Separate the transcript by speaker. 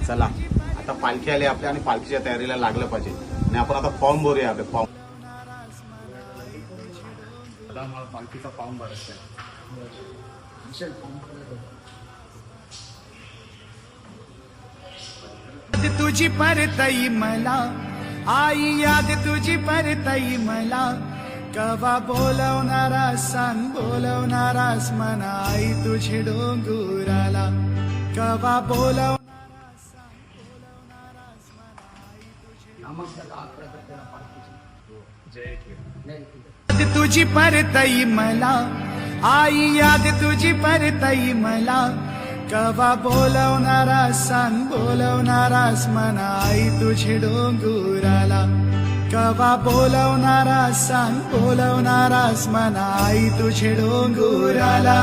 Speaker 1: चला आता पालखी आली आपल्या आणि पालखीच्या तयारीला लागलं पाहिजे आणि आपण आता फॉर्म भरूया आपले फॉर्म. आता मला पालखीचा फॉर्म भरायचा आहे.
Speaker 2: तुझी परतई मला आई याद तुझी परतई मला कवा बोलवणारा सांग बोलवणारास मना आई तुझे डोंगुराला कवा बोलव तुझी परतई मला आई याद तुझी परतई मला कवा बोलवणारा सांग बोलवणारास मना आई तुझे डोंगुराला कवा बोलवणारा सांग बोलवणारास मना आई तुझे डोंगुराला.